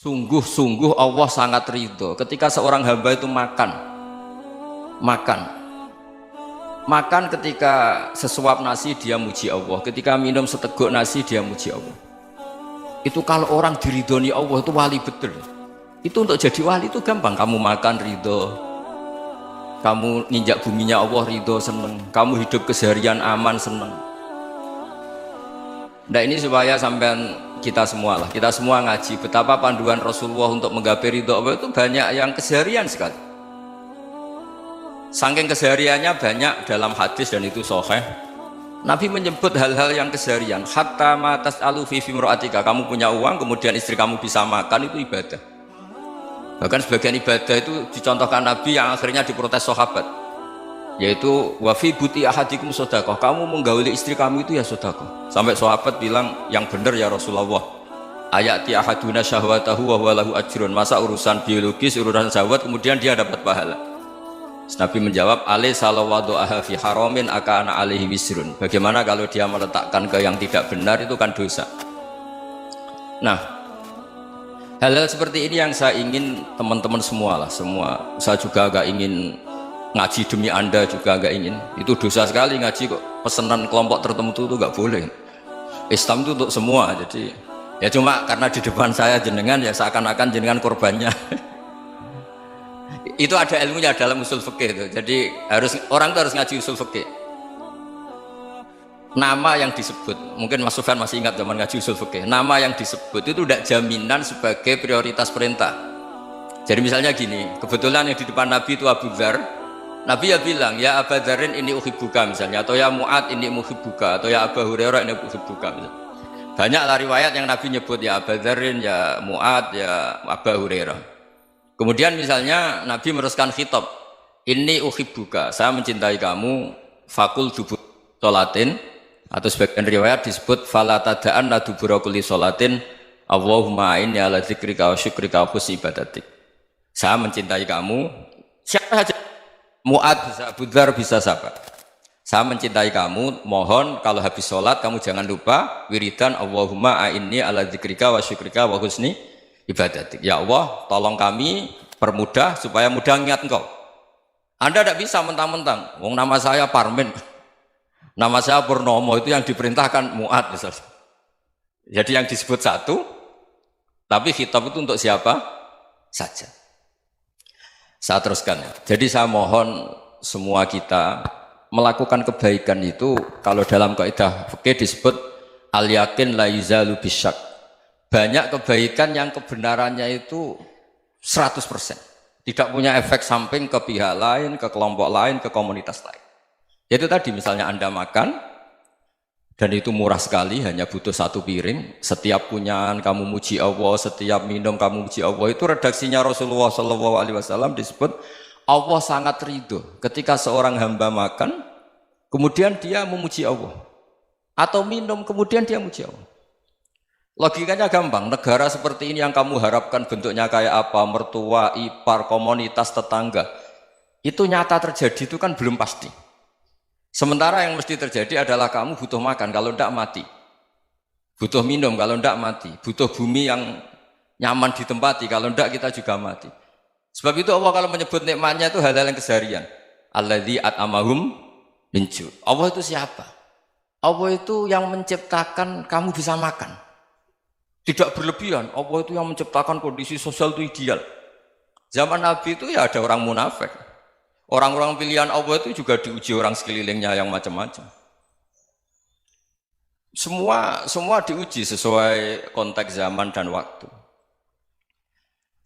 Sungguh-sungguh Allah sangat ridho ketika seorang hamba itu makan makan ketika sesuap nasi dia muji Allah, ketika minum seteguk nasi dia muji Allah. Itu kalau orang diridhoni Allah itu wali betul. Itu untuk jadi wali itu gampang, kamu makan ridho, kamu nginjak buminya Allah ridho seneng, kamu hidup keseharian aman seneng. Nah ini supaya sampean kita semua ngaji betapa panduan Rasulullah untuk menggapai ridho Allah itu banyak yang keseharian sekali. Saking kesehariannya banyak dalam hadis dan itu sahih. Nabi menyebut hal-hal yang keseharian. Hatta ma tas'alu fi fimra'atika, kamu punya uang kemudian istri kamu bisa makan, itu ibadah. Bahkan sebagian ibadah itu dicontohkan Nabi yang akhirnya diprotes sahabat, yaitu wa fi buti ahadikum sedekah, kamu menggauli istri kamu itu ya sedekah. Sampai sahabat bilang, yang benar ya Rasulullah, ayati ahaduna syahwatahu wa huwa lahu ajrun, masa urusan biologis, urusan syahwat kemudian dia dapat pahala. Nabi menjawab, alaysa law wada'aha fi haramin akana alaihi wisrun, bagaimana kalau dia meletakkan ke yang tidak benar, itu kan dosa. Nah, hal-hal seperti ini yang saya ingin teman-teman semua, saya juga agak ingin ngaji demi Anda, juga agak ingin. Itu dosa sekali ngaji kok pesanan kelompok tertentu itu gak boleh. Islam itu untuk semua. Jadi ya cuma karena di depan saya jenengan, ya seakan-akan jenengan korbannya. Itu ada ilmunya dalam usul fikih itu. Jadi orang itu harus ngaji usul fikih. Nama yang disebut, mungkin Mas Sufyan masih ingat zaman ngaji usul fikih, nama yang disebut itu tidak jaminan sebagai prioritas perintah. Jadi misalnya gini, kebetulan yang di depan Nabi itu Abu Dzar, Nabi ya bilang, ya Aba Dzarin ini uhibbuka misalnya, atau ya Mu'ad ini uhibbuka, atau ya Aba Hurairah ini uhibbuka misalnya. Banyaklah riwayat yang Nabi nyebut ya Aba Dzarin, ya Mu'ad, ya Aba Hurairah. Kemudian misalnya Nabi meneruskan khitab, ini uhibbuka, saya mencintai kamu, fakul dubur sholatin, atau sebagian riwayat disebut fala tada'anna dubura kulli sholatin Allahumma inni ala dzikrika wa syukrika wa husni ibadatik. Saya mencintai kamu, siapa saja, Mu'ad bisa, Abu Dzar bisa, siapa, saya mencintai kamu, mohon kalau habis sholat kamu jangan lupa wiridan Allahumma inni ala dzikrika wa syukrika wa husni ibadatik. Ya Allah, tolong kami permudah supaya mudah ingat engkau. Anda tidak bisa mentang-mentang, wong nama saya Parmin, nama saya Purnomo, itu yang diperintahkan Mu'ad misalnya. Jadi yang disebut satu, tapi khitab itu untuk siapa saja. Saya teruskan ya. Jadi saya mohon semua kita melakukan kebaikan itu, kalau dalam kaidah fikih disebut al yakin la yuzalu bisyak. Banyak kebaikan yang kebenarannya itu 100%, tidak punya efek samping ke pihak lain, ke kelompok lain, ke komunitas lain. Yaitu tadi misalnya Anda makan dan itu murah sekali, hanya butuh satu piring, setiap punyaan kamu muji Allah, setiap minum kamu muji Allah. Itu redaksinya Rasulullah SAW disebut Allah sangat ridho ketika seorang hamba makan kemudian dia memuji Allah, atau minum kemudian dia muji Allah. Logikanya gampang, negara seperti ini yang kamu harapkan bentuknya kayak apa, mertua, ipar, komunitas, tetangga, itu nyata terjadi itu kan belum pasti. Sementara yang mesti terjadi adalah kamu butuh makan, kalau tidak mati, butuh minum, kalau tidak mati, butuh bumi yang nyaman ditempati, kalau tidak kita juga mati. Sebab itu Allah kalau menyebut nikmatnya itu hal-hal yang keseharian. Alladzi at'amahum min ju'. Allah itu siapa? Allah itu yang menciptakan kamu bisa makan, tidak berlebihan. Allah itu yang menciptakan kondisi sosial itu ideal. Zaman Nabi itu ya ada orang munafik, orang-orang pilihan Allah itu juga diuji orang sekelilingnya yang macam-macam. Semua diuji sesuai konteks zaman dan waktu.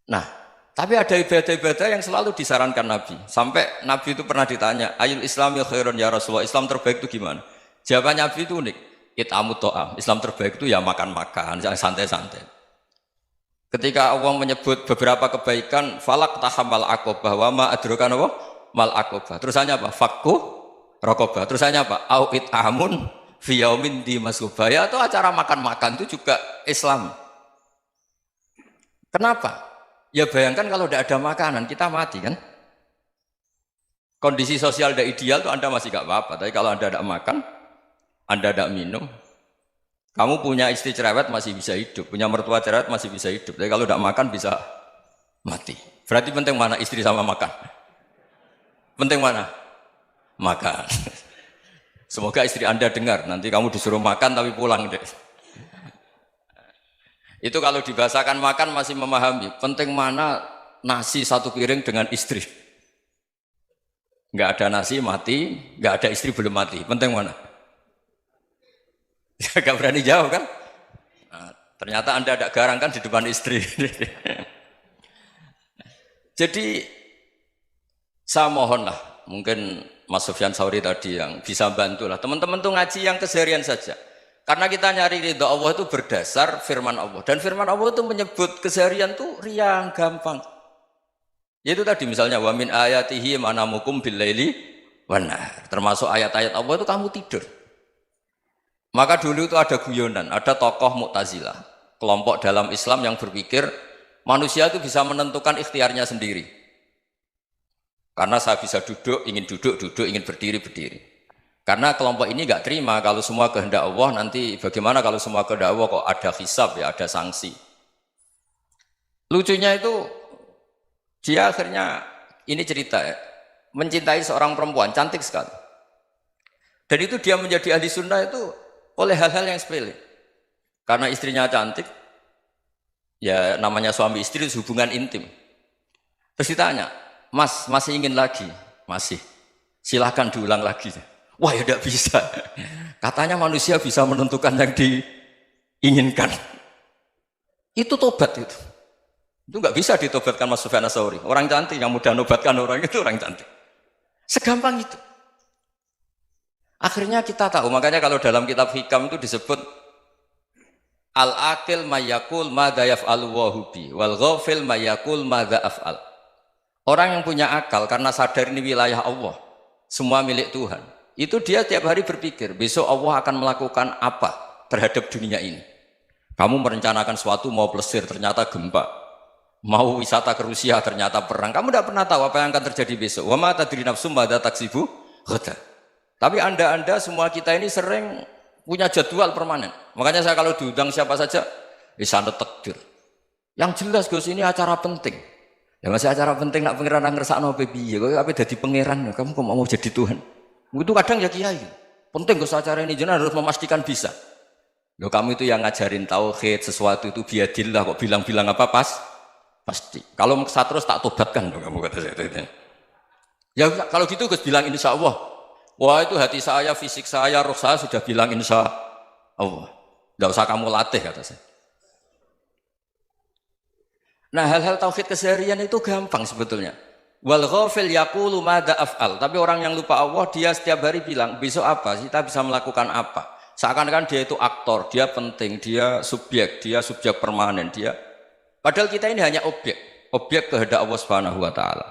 Nah, tapi ada ibadah-ibadah yang selalu disarankan Nabi. Sampai Nabi itu pernah ditanya, ayul islami khairun ya Rasulullah, Islam terbaik itu gimana? Jawaban Nabi itu unik, it'amut to'am, Islam terbaik itu ya makan-makan, yang santai-santai. Ketika Allah menyebut beberapa kebaikan, falak tahamal aqobah, wa ma adrokan apa? Mal aqobah. Terusannya apa? Fakku rokobah. Terusannya apa? Au it'amun fi yaumin di masubah. Ya, itu acara makan-makan itu juga Islam. Kenapa? Ya bayangkan kalau tidak ada makanan, kita mati kan? Kondisi sosial tidak ideal itu Anda masih gak apa-apa, tapi kalau Anda tidak makan, Anda tidak minum, Kamu punya istri cerewet masih bisa hidup, punya mertua cerewet masih bisa hidup. Tapi kalau tidak makan bisa mati. Berarti penting mana istri sama makan? Penting mana? Makan. Semoga istri Anda dengar, nanti kamu disuruh makan tapi pulang deh. Itu kalau dibahasakan makan masih memahami. Penting mana nasi satu piring dengan istri. Nggak ada nasi mati, nggak ada istri belum mati. Penting mana? Gak berani jawab kan? Nah, ternyata Anda ada garang kan di depan istri. Jadi saya mohonlah, mungkin Mas Sufyan Sauri tadi yang bisa bantulah. Teman-teman tuh ngaji yang keseharian saja. Karena kita nyari ridha Allah itu berdasar firman Allah. Dan firman Allah itu menyebut keseharian tuh riang, gampang. Yaitu tadi misalnya wa min ayatihi manamukum bil laili wan nahar. Termasuk ayat-ayat Allah itu kamu tidur. Maka dulu itu ada guyonan, ada tokoh Mu'tazilah, kelompok dalam Islam yang berpikir manusia itu bisa menentukan ikhtiarnya sendiri. Karena saya bisa duduk, ingin berdiri, berdiri. Karena kelompok ini nggak terima kalau semua kehendak Allah, nanti bagaimana kalau semua kehendak Allah kok ada hisab ya, ada sanksi. Lucunya itu dia akhirnya, ini cerita ya, mencintai seorang perempuan, cantik sekali. Dan itu dia menjadi ahli sunnah itu oleh hal-hal yang sepele. Karena istrinya cantik, ya namanya suami istri itu hubungan intim. Terus ditanya, Mas, masih ingin lagi? Masih. Silahkan diulang lagi. Wah ya tidak bisa. Katanya manusia bisa menentukan yang diinginkan. Itu tobat itu. Itu nggak bisa ditobatkan Mas Sufyan Ats-Tsauri. Orang cantik yang mudah nobatkan orang itu orang cantik. Segampang itu. Akhirnya kita tahu, makanya kalau dalam kitab Hikam itu disebut al-aqil mayyakul madza yaf'alu wa hubi wal ghafil mayyakul madza af'al. Orang yang punya akal karena sadar ini wilayah Allah, semua milik Tuhan. Itu dia tiap hari berpikir, besok Allah akan melakukan apa terhadap dunia ini. Kamu merencanakan suatu mau plesir, ternyata gempa. Mau wisata ke Rusia, ternyata perang. Kamu tidak pernah tahu apa yang akan terjadi besok. Wa ma tadri nafsum madza taksibu ghadan. Tapi anda semua kita ini sering punya jadwal permanen. Makanya saya kalau diundang siapa saja, sanad takdir. Yang jelas Gus ini acara penting. Ya masih acara penting nak pangeran ngersakno piye? Kok ape dadi pangeran? Kamu kok mau jadi Tuhan? Itu kadang ya kiai. Penting Gus acara ini jenengan harus memastikan bisa. Loh kamu itu yang ngajarin tauhid, sesuatu itu biadillah kok bilang-bilang apa pasti. Kalau maksa terus tak tobatkan loh kamu kata saya. Ya kalau gitu Gus bilang insya Allah. Wah itu hati saya, fisik saya, roh saya sudah bilang insya Allah. Tidak usah kamu latih kata saya. Nah hal-hal tauhid keseharian itu gampang sebetulnya. Wal ghafil yaqulu madza af'al. Tapi orang yang lupa Allah dia setiap hari bilang besok apa? Kita bisa melakukan apa? Seakan-akan dia itu aktor, dia penting, dia subjek permanen, dia. Padahal kita ini hanya objek kehendak Allah Subhanahu wa taala.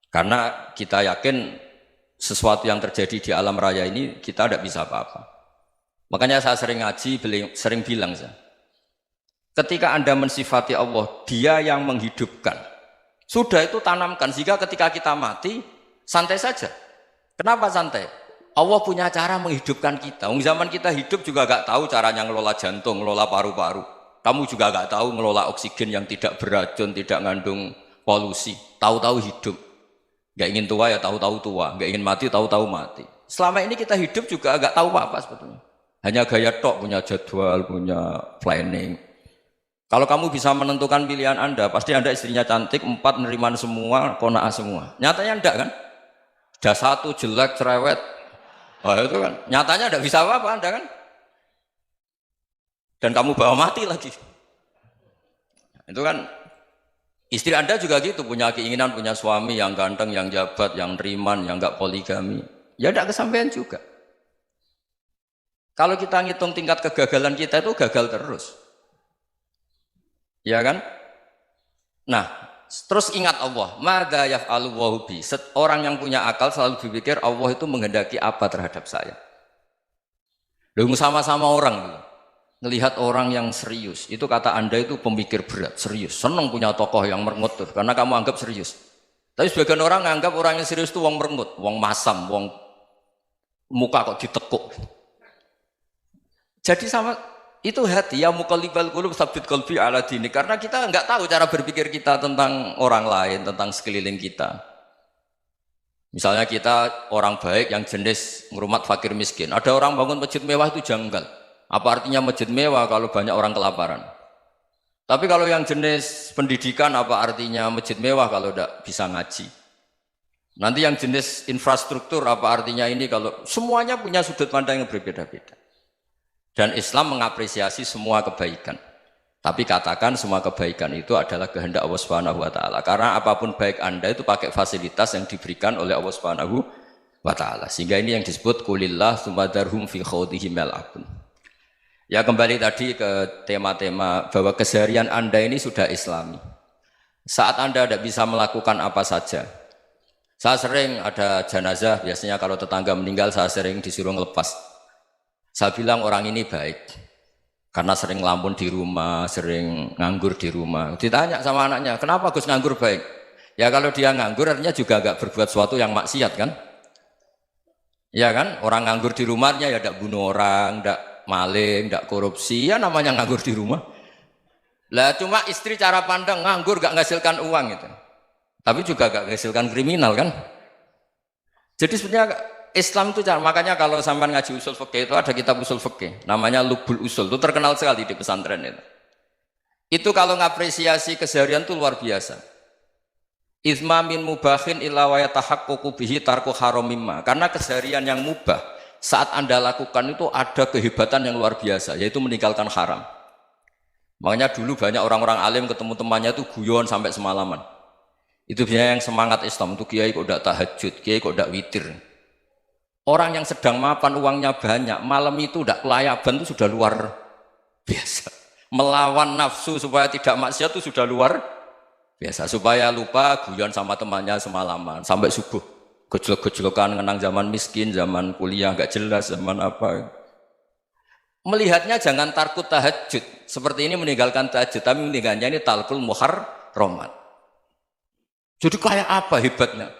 Karena kita yakin sesuatu yang terjadi di alam raya ini kita tidak bisa apa-apa. Makanya saya sering ngaji, sering bilang saya, ketika Anda mensifati Allah, Dia yang menghidupkan. Sudah itu tanamkan sehingga ketika kita mati santai saja. Kenapa santai? Allah punya cara menghidupkan kita. Zaman kita hidup juga gak tahu caranya ngelola jantung, ngelola paru-paru. Kamu juga gak tahu ngelola oksigen yang tidak beracun, tidak mengandung polusi. Tahu-tahu hidup. Gak ingin tua ya tahu-tahu tua, gak ingin mati tahu-tahu mati. Selama ini kita hidup juga gak tahu apa-apa sebetulnya. Hanya gaya tok, punya jadwal, punya planning. Kalau kamu bisa menentukan pilihan Anda, pasti Anda istrinya cantik, 4 neriman semua, kona'ah semua. Nyatanya enggak kan? Ada 1 jelek, cerewet. Oh itu kan, nyatanya enggak bisa apa-apa Anda kan? Dan kamu bawa mati lagi. Itu kan istri Anda juga gitu, punya keinginan, punya suami yang ganteng, yang jabat, yang neriman, yang enggak poligami. Ya enggak kesampaian juga. Kalau kita ngitung tingkat kegagalan kita itu gagal terus. Ya kan? Nah, terus ingat Allah, madza yaf'alu wa bi. Orang yang punya akal selalu berpikir Allah itu menghendaki apa terhadap saya. Lalu sama-sama orang melihat orang yang serius, itu kata Anda itu pemikir berat, serius, senang punya tokoh yang merengut tuh, karena kamu anggap serius. Tapi sebagian orang anggap orang yang serius itu wong merengut, wong masam, wong muka kok ditekuk. Jadi sama Itu hati, ya muqallibal qulub tsabbit qalbi ala dini. Karena kita nggak tahu cara berpikir kita tentang orang lain, tentang sekeliling kita. Misalnya kita orang baik yang jenis ngrumat fakir miskin. Ada orang bangun masjid mewah itu janggal. Apa artinya masjid mewah kalau banyak orang kelaparan? Tapi kalau yang jenis pendidikan, apa artinya masjid mewah kalau tidak bisa ngaji? Nanti yang jenis infrastruktur, apa artinya ini kalau semuanya punya sudut pandang yang berbeda-beda. Dan Islam mengapresiasi semua kebaikan. Tapi katakan semua kebaikan itu adalah kehendak Allah Subhanahu wa taala. Karena apapun baik Anda itu pakai fasilitas yang diberikan oleh Allah Subhanahu wa taala. Sehingga ini yang disebut qulillah tsumadarhum fi khawdihim yal'abun. Ya kembali tadi ke tema-tema bahwa keseharian Anda ini sudah Islami. Saat Anda tidak bisa melakukan apa saja. Saya sering ada jenazah, biasanya kalau tetangga meninggal saya sering disuruh ngelepas. Saya bilang orang ini baik karena sering ngelamun di rumah, sering nganggur di rumah. Ditanya sama anaknya, kenapa Gus nganggur baik? Ya kalau dia nganggur artinya juga agak berbuat sesuatu yang maksiat kan? Ya kan? Orang nganggur di rumahnya ya tidak bunuh orang, tidak maling, tidak korupsi, ya namanya nganggur di rumah. Lah cuma istri cara pandang nganggur gak menghasilkan uang itu. Tapi juga gak menghasilkan kriminal kan? Jadi sebenarnya Islam itu makanya kalau sampai ngaji usul fikih itu ada kitab usul fikih namanya Lubul Usul, itu terkenal sekali di pesantren itu. Itu kalau ngapresiasi keseharian itu luar biasa. Izma min mubahin illa wa yatahaqqaqu bihi tarku haramimma. Karena keseharian yang mubah saat Anda lakukan itu ada kehebatan yang luar biasa, yaitu meninggalkan haram. Makanya dulu banyak orang-orang alim ketemu temannya itu guyon sampai semalaman. Itu biasanya yang semangat Islam itu kiai kok tidak tahajud, kiai kok tidak witir. Orang yang sedang mapan uangnya banyak, malam itu tidak kelayaban itu sudah luar biasa. Melawan nafsu supaya tidak maksiat itu sudah luar biasa. Supaya lupa guyon sama temannya semalaman sampai subuh. Gejlok-gejlokan ngenang zaman miskin, zaman kuliah nggak jelas, zaman apa. Melihatnya jangan tarkut tahajud. Seperti ini meninggalkan tahajud, tapi meninggalkannya ini talkul muharramat. Jadi kayak apa hebatnya?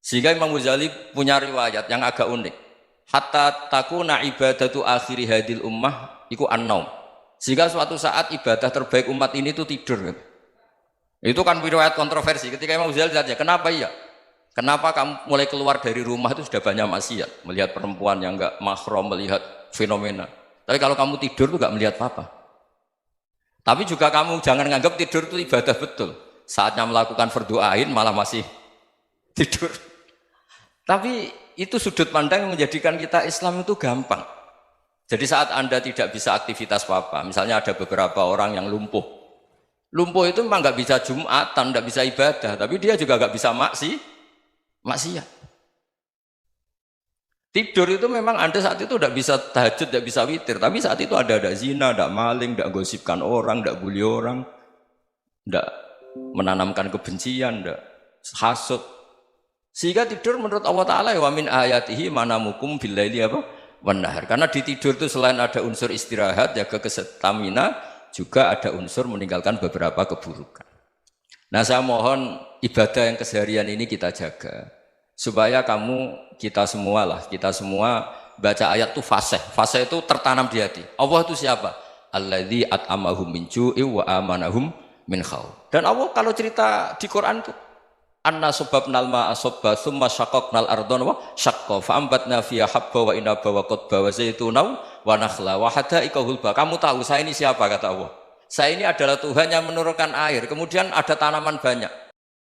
Sehingga Imam Ghazali punya riwayat yang agak unik. Hatta takuna ibadatu akhiri hadil ummah iku an-naum. Sehingga suatu saat ibadah terbaik umat ini itu tidur. Itu kan riwayat kontroversi. Ketika Imam Ghazali tanya, kenapa iya? Kenapa kamu mulai keluar dari rumah itu sudah banyak maksiat? Melihat perempuan yang enggak mahram, melihat fenomena. Tapi kalau kamu tidur itu enggak melihat apa-apa. Tapi juga kamu jangan menganggap tidur itu ibadah betul. Saatnya melakukan fardhu ain malah masih tidur. Tapi itu sudut pandang yang menjadikan kita Islam itu gampang. Jadi saat Anda tidak bisa aktivitas apa-apa, misalnya ada beberapa orang yang lumpuh. Lumpuh itu memang nggak bisa Jumatan, nggak bisa ibadah, tapi dia juga nggak bisa maksiat. Tidur itu memang Anda saat itu tidak bisa tahajud, tidak bisa witir, tapi saat itu ada zina, ada maling, tidak gosipkan orang, tidak bully orang, tidak menanamkan kebencian, tidak hasud. Sehingga tidur menurut Allah Ta'ala wa min ayatihi manamukum billaili apa? Wan-nahar. Karena di tidur itu selain ada unsur istirahat, jaga kestamina, juga ada unsur meninggalkan beberapa keburukan. Nah saya mohon ibadah yang keseharian ini kita jaga. Supaya kita semua baca ayat itu fasih. Fasih itu tertanam di hati. Allah itu siapa? Alladzi at'amahum min ju'i wa amanahum min khauf. Dan Allah kalau cerita di Quran itu anna subabnal ma'a subba thumma syaqaqnal ardhan wa syaqqa fa ambatna fiha habba wa inaba wa qadba wa zaituna wa nakhla wa hada'iqa hulba. Kamu tahu saya ini siapa kata Allah? Saya ini adalah Tuhan yang menurunkan air, kemudian ada tanaman banyak.